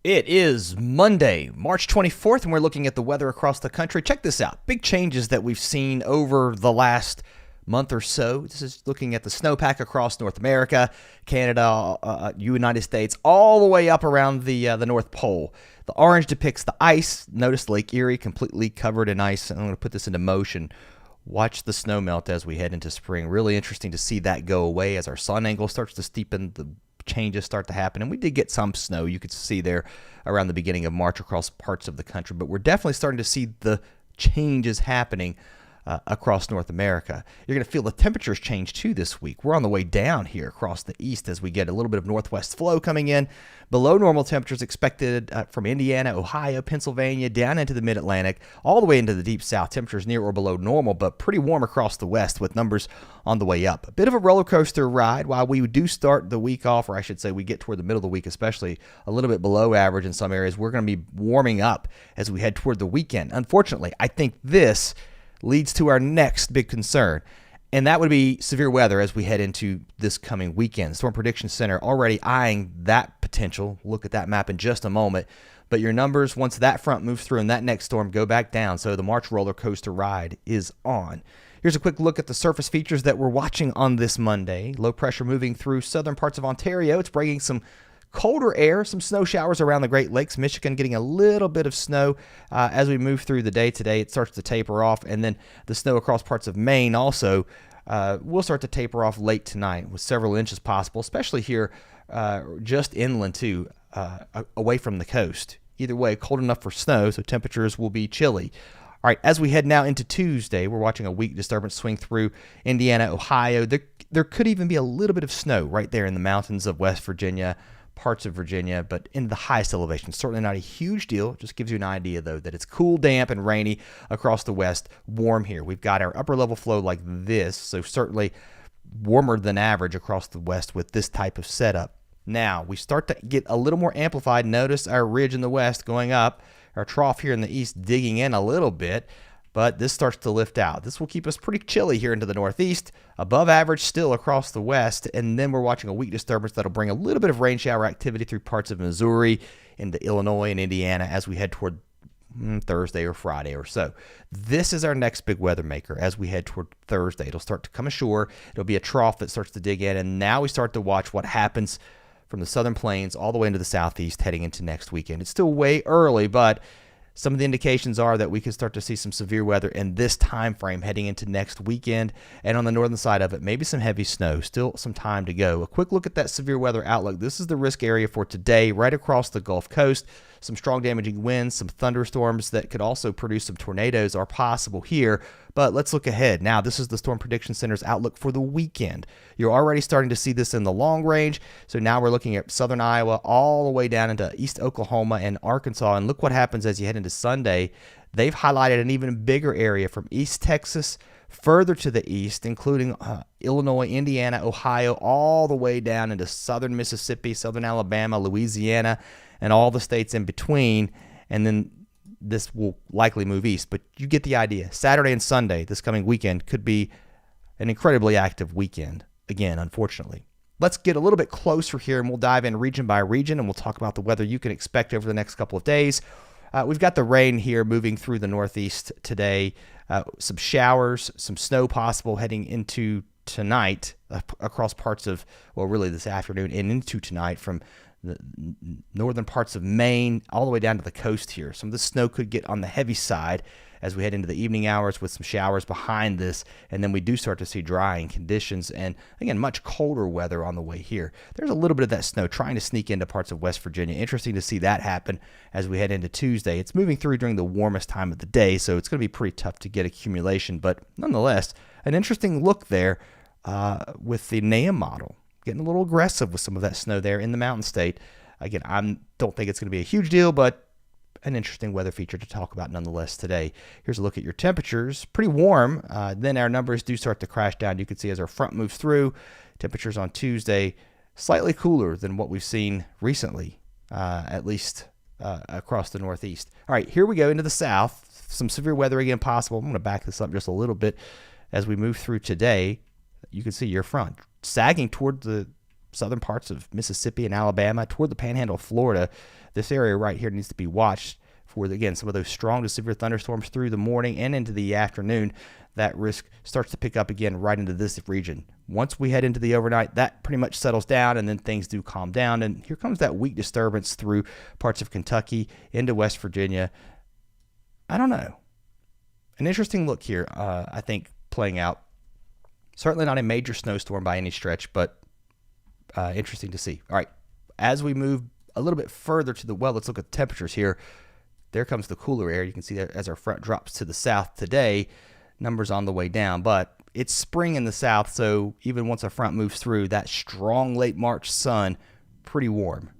It is Monday, March 24th, and we're looking at the weather across the country. Check this out. Big changes that we've seen over the last month or so. This is looking at the snowpack across North America, Canada, United States, all the way up around the North Pole. The orange depicts the ice. Notice Lake Erie completely covered in ice. I'm going to put this into motion. Watch the snow melt as we head into spring. Really interesting to see that go away as our sun angle starts to steepen. The changes start to happen, and we did get some snow you could see there around the beginning of March across parts of the country, but we're definitely starting to see the changes happening across North America. You're going to feel the temperatures change too this week. We're on the way down here across the east as we get a little bit of northwest flow coming in. Below normal temperatures expected from Indiana, Ohio, Pennsylvania, down into the mid-Atlantic, all the way into the deep south. Temperatures near or below normal, but pretty warm across the west with numbers on the way up. A bit of a roller coaster ride while we do start the week off, or I should say we get toward the middle of the week, especially a little bit below average in some areas. We're going to be warming up as we head toward the weekend. Unfortunately, I think this leads to our next big concern, and that would be severe weather as we head into this coming weekend. Storm Prediction Center already eyeing that potential. We'll look at that map in just a moment, but your numbers, once that front moves through and that next storm, go back down, so the March roller coaster ride is on. Here's a quick look at the surface features that we're watching on this Monday. Low pressure moving through southern parts of Ontario. It's bringing some colder air, some snow showers around the Great Lakes. Michigan getting a little bit of snow as we move through the day today. It starts to taper off, and then the snow across parts of Maine also will start to taper off late tonight with several inches possible, especially here just inland too, away from the coast. Either way, cold enough for snow, so temperatures will be chilly. All right, as we head now into Tuesday, we're watching a weak disturbance swing through Indiana, Ohio. There could even be a little bit of snow right there in the mountains of West Virginia, parts of Virginia, but in the highest elevation. Certainly not a huge deal. Just gives you an idea, though, that it's cool, damp, and rainy across the west. Warm here. We've got our upper level flow like this, so certainly warmer than average across the west with this type of setup. Now, we start to get a little more amplified. Notice our ridge in the west going up, our trough here in the east digging in a little bit, but this starts to lift out. This will keep us pretty chilly here into the northeast, above average still across the west, and then we're watching a weak disturbance that'll bring a little bit of rain shower activity through parts of Missouri into Illinois and Indiana as we head toward Thursday or Friday or so. This is our next big weather maker as we head toward Thursday. It'll start to come ashore. It'll be a trough that starts to dig in, and now we start to watch what happens from the southern plains all the way into the southeast heading into next weekend. It's still way early, but some of the indications are that we could start to see some severe weather in this time frame heading into next weekend, and on the northern side of it, maybe some heavy snow. Still some time to go. A quick look at that severe weather outlook. This is the risk area for today, right across the Gulf Coast. Some strong damaging winds, some thunderstorms that could also produce some tornadoes are possible here. But let's look ahead. Now, this is the Storm Prediction Center's outlook for the weekend. You're already starting to see this in the long range. So now we're looking at southern Iowa all the way down into east Oklahoma and Arkansas. And look what happens as you head into Sunday. They've highlighted an even bigger area from East Texas further to the east, including Illinois, Indiana, Ohio, all the way down into southern Mississippi, southern Alabama, Louisiana, and all the states in between. And then this will likely move east, but you get the idea. Saturday and Sunday, this coming weekend, could be an incredibly active weekend, again, unfortunately. Let's get a little bit closer here, and we'll dive in region by region, and we'll talk about the weather you can expect over the next couple of days. We've got the rain here moving through the northeast today. Some showers, some snow possible heading into tonight across parts of, well, really this afternoon and into tonight from the northern parts of Maine all the way down to the coast here. Some of the snow could get on the heavy side as we head into the evening hours with some showers behind this, and then we do start to see drying conditions and, again, much colder weather on the way here. There's a little bit of that snow trying to sneak into parts of West Virginia. Interesting to see that happen as we head into Tuesday. It's moving through during the warmest time of the day, so it's going to be pretty tough to get accumulation, but nonetheless, an interesting look there with the NAM model. Getting a little aggressive with some of that snow there in the mountain state. Again, I don't think it's going to be a huge deal, but an interesting weather feature to talk about nonetheless today. Here's a look at your temperatures. Pretty warm. Then our numbers do start to crash down. You can see as our front moves through, temperatures on Tuesday slightly cooler than what we've seen recently, at least across the northeast. All right, here we go into the south. Some severe weather again possible. I'm going to back this up just a little bit as we move through today. You can see your front sagging toward the southern parts of Mississippi and Alabama, toward the panhandle of Florida. this area right here needs to be watched for, again, some of those strong to severe thunderstorms through the morning and into the afternoon. That risk starts to pick up again right into this region. Once we head into the overnight, that pretty much settles down, and then things do calm down. And here comes that weak disturbance through parts of Kentucky into West Virginia. I don't know. An interesting look here, I think, playing out. Certainly not a major snowstorm by any stretch, but interesting to see. All right, as we move a little bit further to the well, let's look at the temperatures here. There comes the cooler air. You can see that as our front drops to the south today, numbers on the way down. But it's spring in the south, so even once a front moves through, that strong late March sun, pretty warm.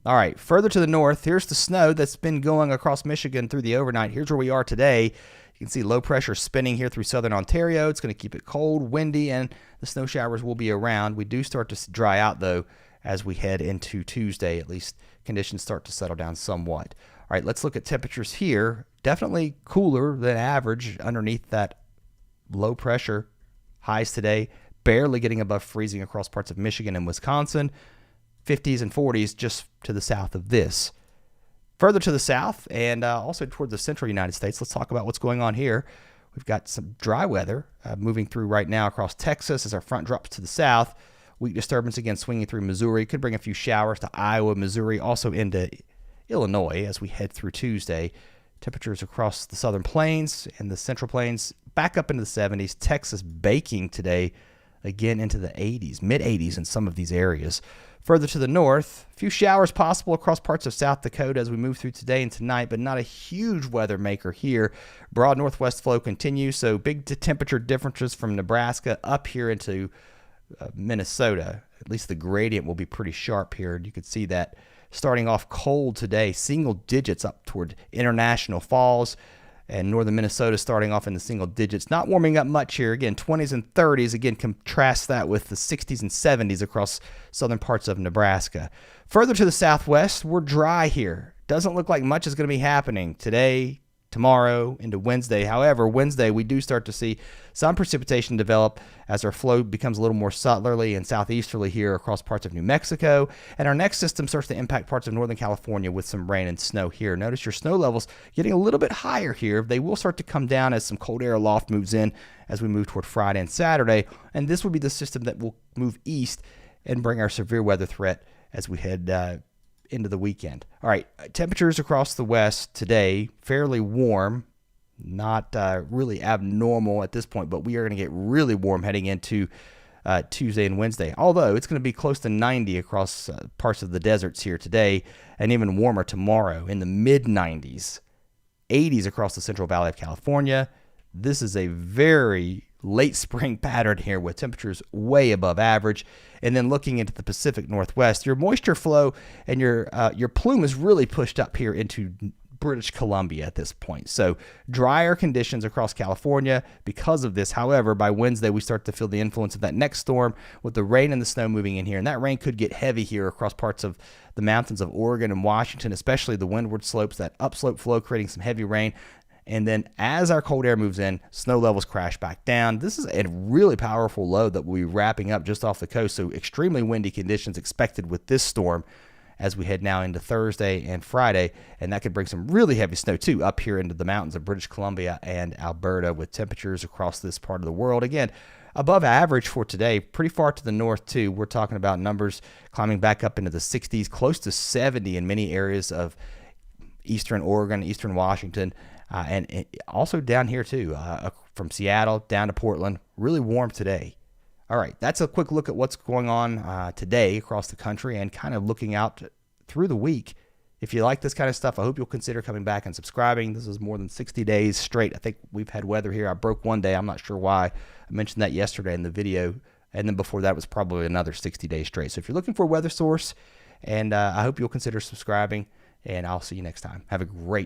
All right, further to the north, here's the snow that's been going across Michigan through the overnight. Here's where we are today. You can see low pressure spinning here through southern Ontario. It's going to keep it cold, windy, and the snow showers will be around. We do start to dry out, though, as we head into Tuesday. At least conditions start to settle down somewhat. All right, let's look at temperatures here. Definitely cooler than average underneath that low pressure. Highs today, barely getting above freezing across parts of Michigan and Wisconsin. 50s and 40s just to the south of this. Further to the south and also toward the central United States, let's talk about what's going on here. We've got some dry weather moving through right now across Texas as our front drops to the south. Weak disturbance again swinging through Missouri. Could bring a few showers to Iowa, Missouri, also into Illinois as we head through Tuesday. Temperatures across the southern plains and the central plains back up into the 70s. Texas baking today again into the 80s, mid-80s in some of these areas. Further to the north, a few showers possible across parts of South Dakota as we move through today and tonight, but not a huge weather maker here. Broad northwest flow continues, so big temperature differences from Nebraska up here into Minnesota. At least the gradient will be pretty sharp here. You could see that starting off cold today, single digits up toward International Falls. And northern Minnesota starting off in the single digits. Not warming up much here. Again, 20s and 30s. Again, contrast that with the 60s and 70s across southern parts of Nebraska. Further to the southwest, we're dry here. Doesn't look like much is going to be happening today, tomorrow, into Wednesday. However, Wednesday, we do start to see some precipitation develop as our flow becomes a little more southerly and southeasterly here across parts of New Mexico. And our next system starts to impact parts of Northern California with some rain and snow here. Notice your snow levels getting a little bit higher here. They will start to come down as some cold air aloft moves in as we move toward Friday and Saturday. And this will be the system that will move east and bring our severe weather threat as we head into the weekend. All right, temperatures across the west today, fairly warm, not really abnormal at this point, but we are going to get really warm heading into Tuesday and Wednesday, although it's going to be close to 90 across parts of the deserts here today, and even warmer tomorrow in the mid-90s, 80s across the Central Valley of California. This is a very late spring pattern here with temperatures way above average. And then looking into the Pacific Northwest, your moisture flow and your plume is really pushed up here into British Columbia at this point. So drier conditions across California because of this. However, by Wednesday, we start to feel the influence of that next storm with the rain and the snow moving in here. And that rain could get heavy here across parts of the mountains of Oregon and Washington, especially the windward slopes, that upslope flow creating some heavy rain. And then as our cold air moves in, snow levels crash back down. This is a really powerful low that we'll be wrapping up just off the coast. So extremely windy conditions expected with this storm as we head now into Thursday and Friday. And that could bring some really heavy snow, too, up here into the mountains of British Columbia and Alberta with temperatures across this part of the world. Again, above average for today, pretty far to the north, too. We're talking about numbers climbing back up into the 60s, close to 70 in many areas of eastern Oregon, eastern Washington. And also down here, too, from Seattle down to Portland. Really warm today. All right, that's a quick look at what's going on today across the country and kind of looking out through the week. If you like this kind of stuff, I hope you'll consider coming back and subscribing. This is more than 60 days straight. I think we've had weather here. I broke one day. I'm not sure why. I mentioned that yesterday in the video. And then before that was probably another 60 days straight. So if you're looking for a weather source, and I hope you'll consider subscribing. And I'll see you next time. Have a great